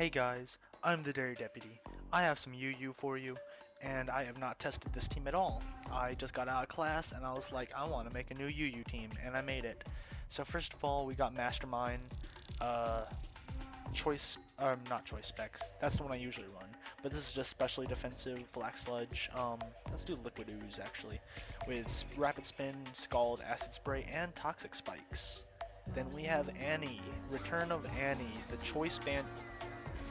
Hey guys, I'm the Dairy Deputy. I have some UU for you, and I have not tested this team at all. I just got out of class and I was like, I want to make a new UU team, and I made it. So first of all, we got Mastermind, uh, not choice specs. That's the one I usually run. But this is just specially defensive, Black Sludge. Let's do Liquid Ooze actually, with Rapid Spin, Scald, Acid Spray, and Toxic Spikes. Then we have Annie, Return of Annie, the choice band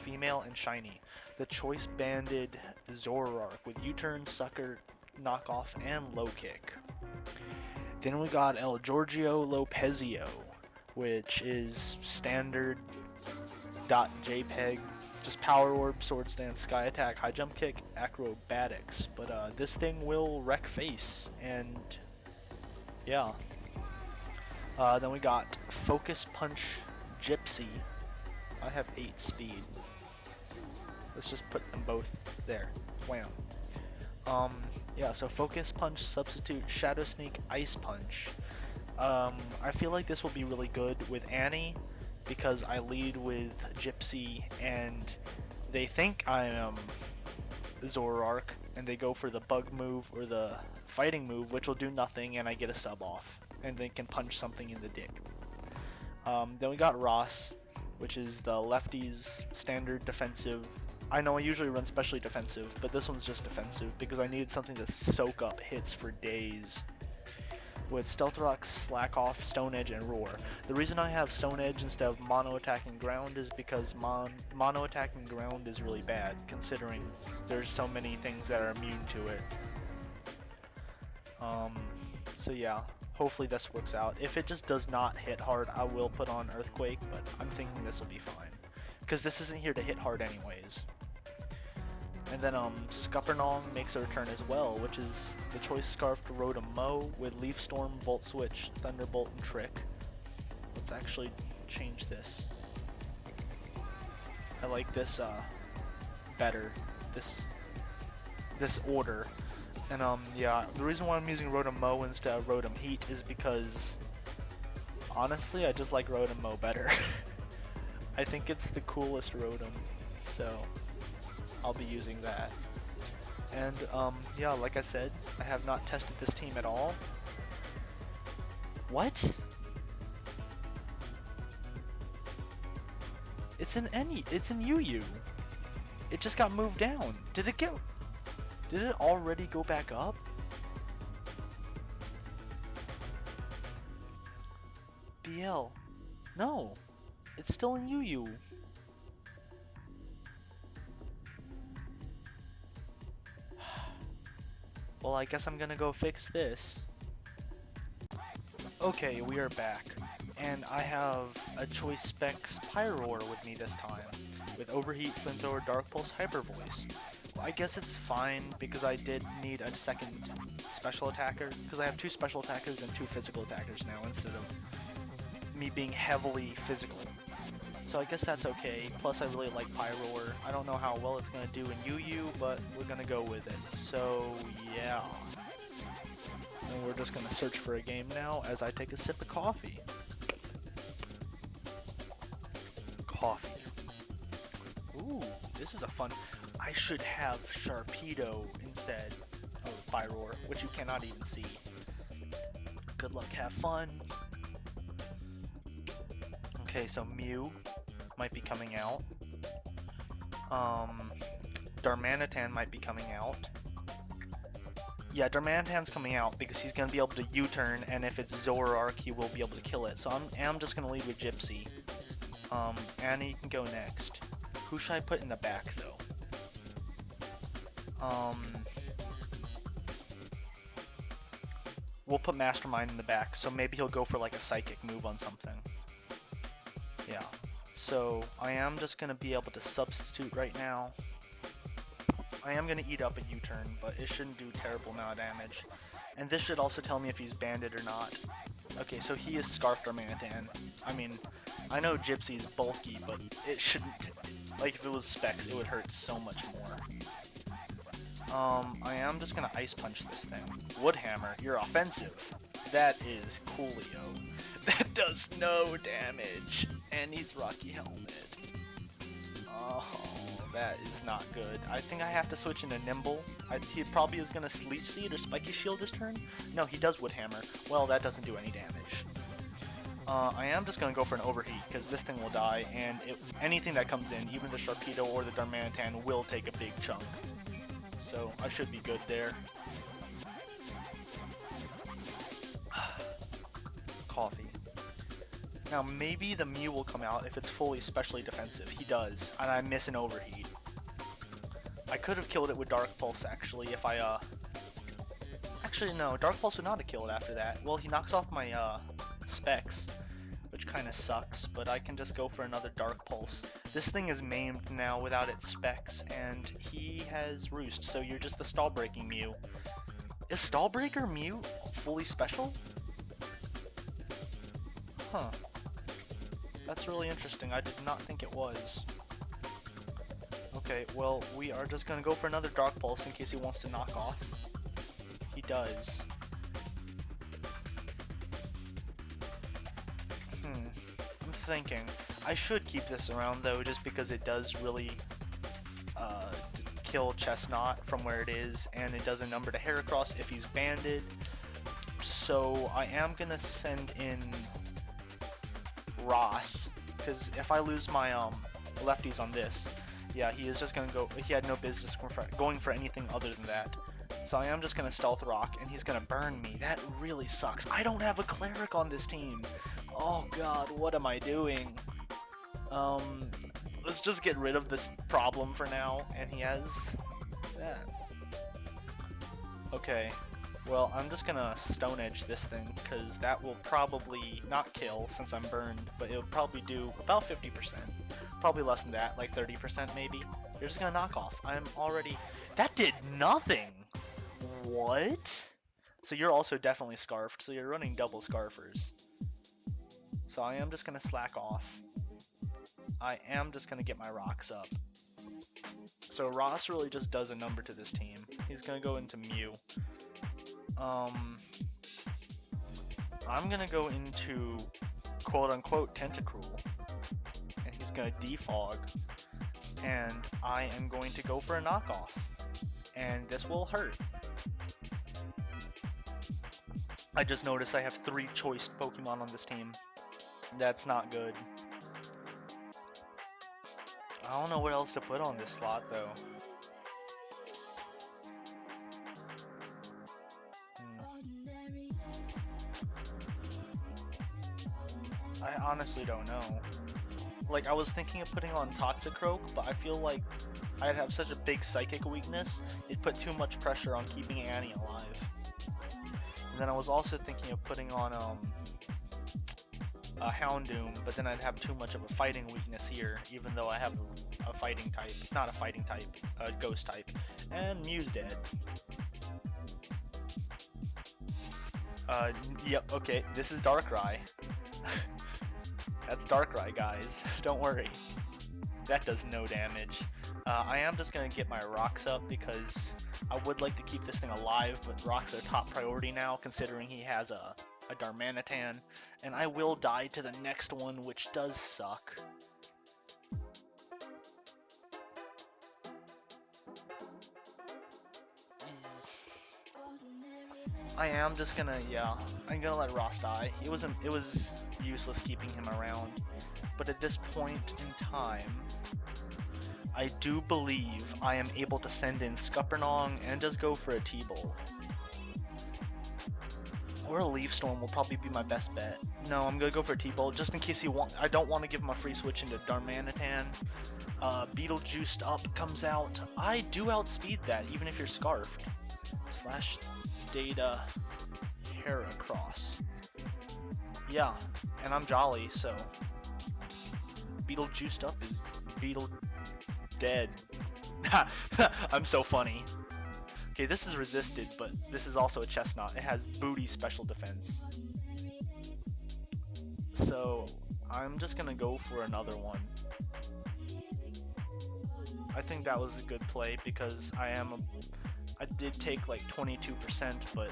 female and shiny. The choice banded Zoroark with U-turn, sucker, knockoff, and low kick. Then we got El Giorgio Lopezio, which is standard .jpeg, just power orb, sword stance, sky attack, high jump kick, acrobatics. But this thing will wreck face, and yeah. Then we got Focus Punch Gypsy. I have 8 speed. Let's just put them both there. Wham. Yeah, so Focus Punch, Substitute, Shadow Sneak, Ice Punch. I feel like this will be really good with Annie because I lead with Gypsy and they think I am Zoroark and they go for the bug move or the fighting move, which will do nothing, and I get a sub off and they can punch something in the dick. Then we got Ross, which is the lefty's standard defensive. I know I usually run specially defensive, but this one's just defensive because I needed something to soak up hits for days. With Stealth Rock, Slack Off, Stone Edge, and Roar. The reason I have Stone Edge instead of Mono Attack and Ground is because Mono Attack and Ground is really bad, considering there's so many things that are immune to it. So yeah, hopefully this works out. If it just does not hit hard, I will put on Earthquake, but I'm thinking this will be fine. Because this isn't here to hit hard anyways. And then Scuppernong makes a return as well, which is the choice Scarf to Rotom Mow with Leaf Storm, Volt Switch, Thunderbolt, and Trick. Let's actually change this. I like this better, this order. And yeah, the reason why I'm using Rotom Mow instead of Rotom Heat is because honestly I just like Rotom Mow better. I think it's the coolest Rotom, so I'll be using that. And yeah, like I said, I have not tested this team at all. What? It's in UU. It just got moved down. Did it already go back up? BL. No. It's still in UU. Well, I guess I'm gonna go fix this. Okay, we are back. And I have a choice specs Pyroar with me this time. With Overheat, Flamethrower, Dark Pulse, Hyper Voice. Well, I guess it's fine because I did need a second special attacker. Because I have 2 special attackers and 2 physical attackers now instead of me being heavily physical. So I guess that's okay. Plus I really like Pyroar. I don't know how well it's going to do in UU, but we're going to go with it. So yeah. And we're just going to search for a game now as I take a sip of coffee. Coffee. Ooh, this is a fun... I should have Sharpedo instead of Pyroar, which you cannot even see. Good luck, have fun. Okay, so Mew might be coming out. Darmanitan might be coming out. Yeah, Darmanitan's coming out because he's going to be able to U-turn, and if it's Zoroark, he will be able to kill it. So I'm just going to lead with Gypsy. Annie can go next. Who should I put in the back, though? We'll put Mastermind in the back, so maybe he'll go for like a psychic move on something. Yeah. So I am just going to be able to substitute right now. I am going to eat up a U-turn, but it shouldn't do terrible amount of damage. And this should also tell me if he's banded or not. Okay, so he is Scarf Darmanitan. I mean, I know Gypsy's bulky, but it shouldn't... Like, if it was Specs, it would hurt so much more. I am just gonna Ice Punch this thing. Woodhammer, you're offensive. That is coolio. That does no damage. And he's Rocky Helmet. Oh. that is not good. I think I have to switch into Nimble. He probably is going to Leech Seed or Spiky Shield this turn. No, he does Wood Hammer. Well, that doesn't do any damage. I am just going to go for an Overheat, because this thing will die, and anything that comes in, even the Sharpedo or the Darmanitan, will take a big chunk. So, I should be good there. Coffee. Now, maybe the Mew will come out if it's fully specially defensive. He does, and I miss an Overheat. I could have killed it with Dark Pulse, actually, if I, Actually, no, Dark Pulse would not have killed after that. Well, he knocks off my, Specs, which kind of sucks, but I can just go for another Dark Pulse. This thing is maimed now without its Specs, and he has Roost, so you're just a Stall Breaking Mew. Is Stall Breaker Mew fully special? Huh. That's really interesting. I did not think it was. Okay, well, we are just gonna go for another Dark Pulse in case he wants to knock off. He does. I'm thinking. I should keep this around though, just because it does really kill Chestnut from where it is, and it does a number to Heracross if he's banded. So I am gonna send in Ross, because if I lose my lefties on this, yeah, he is just gonna go. He had no business going for anything other than that. So I am just gonna Stealth Rock, and he's gonna burn me. That really sucks. I don't have a Cleric on this team. Oh god, what am I doing? Let's just get rid of this problem for now, and he has that. Okay, well, I'm just gonna Stone Edge this thing, because that will probably not kill since I'm burned, but it'll probably do about 50%. Probably less than that, like 30% maybe. You're just gonna knock off. I'm already... That did nothing! What? So you're also definitely Scarfed, so you're running double Scarfers. So I am just gonna slack off. I am just gonna get my rocks up. So Ross really just does a number to this team. He's gonna go into Mew. I'm gonna go into quote-unquote Tentacruel, and he's gonna defog, and I am going to go for a knockoff, and this will hurt. I just noticed I have 3 choice Pokemon on this team. That's not good. I don't know what else to put on this slot though. I honestly don't know. Like, I was thinking of putting on Toxicroak, but I feel like I'd have such a big psychic weakness, it'd put too much pressure on keeping Annie alive. And then I was also thinking of putting on a Houndoom, but then I'd have too much of a fighting weakness here, even though I have a fighting type. Not a fighting type, a ghost type. And Mew's dead. Yep, okay, this is Darkrai. That's Darkrai, guys. Don't worry. That does no damage. I am just gonna get my rocks up because I would like to keep this thing alive, but rocks are top priority now, considering he has a Darmanitan, and I will die to the next one, which does suck. I am just gonna, yeah, I'm gonna let Ross die. It was useless keeping him around, but at this point in time, I do believe I am able to send in Scuppernong and just go for a T-Bolt. Or a Leaf Storm will probably be my best bet. No, I'm gonna go for a T-Bolt just in case I don't want to give him a free switch into Darmanitan. Beetlejuiced Up comes out. I do outspeed that, even if you're Scarfed. Slash Data Heracross. Yeah, and I'm Jolly, so Beetlejuiced Up is Beetle dead. I'm so funny. Okay, this is resisted, but this is also a Chestnut. It has booty special defense. So I'm just gonna go for another one. I think that was a good play because I did take like 22%, but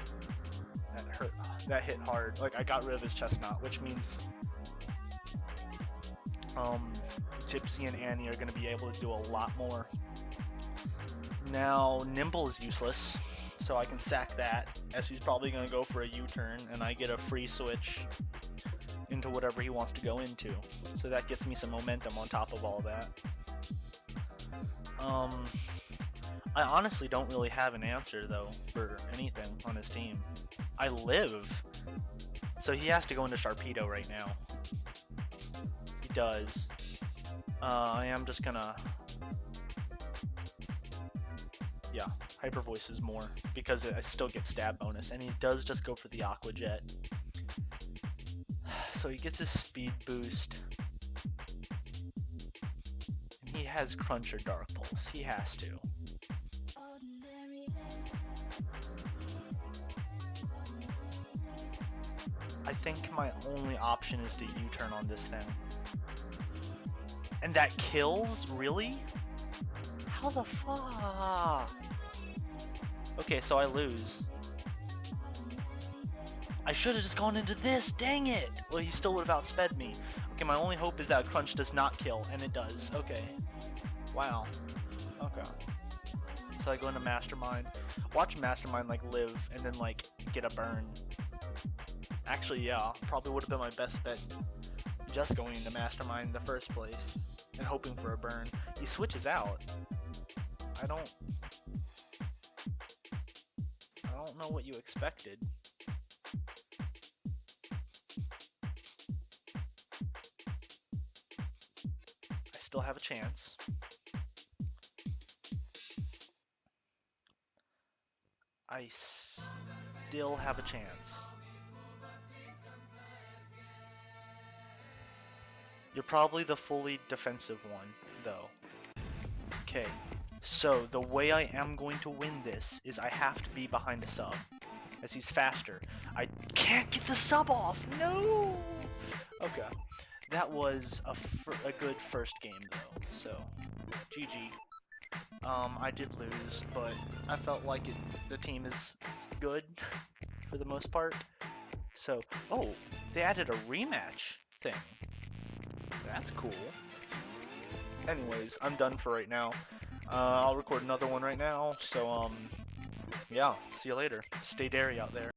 that hurt. That hit hard. Like, I got rid of his Chestnut, which means Gypsy and Annie are going to be able to do a lot more. Now, Nimble is useless, so I can sack that, as he's probably going to go for a U-turn, and I get a free switch into whatever he wants to go into. So that gets me some momentum on top of all that. I honestly don't really have an answer, though, for anything on his team. I live, so he has to go into Sharpedo right now. He does. I am just gonna... Yeah, Hyper Voice is more, because I still get stab bonus, and he does just go for the Aqua Jet. So he gets his speed boost. And he has Crunch or Dark Pulse. He has to. I think my only option is to U-turn on this thing. And that kills? Really? How the fuck? Okay, so I lose. I should have just gone into this, dang it! Well, he still would have outsped me. Okay, my only hope is that Crunch does not kill, and it does. Okay. Wow. Okay. So I go into Mastermind. Watch Mastermind, like, live, and then, like, get a burn. Actually, yeah, probably would have been my best bet just going into Mastermind in the first place, and hoping for a burn. He switches out. I don't know what you expected. I still have a chance. I still have a chance. You're probably the fully defensive one, though. Okay, so the way I am going to win this is I have to be behind the sub, as he's faster. I can't get the sub off! No! Okay, that was a good first game, though, so GG. I did lose, but I felt like the team is good for the most part. So, oh, they added a rematch thing. That's cool. Anyways, I'm done for right now. I'll record another one right now, so, yeah, see you later. Stay dairy out there.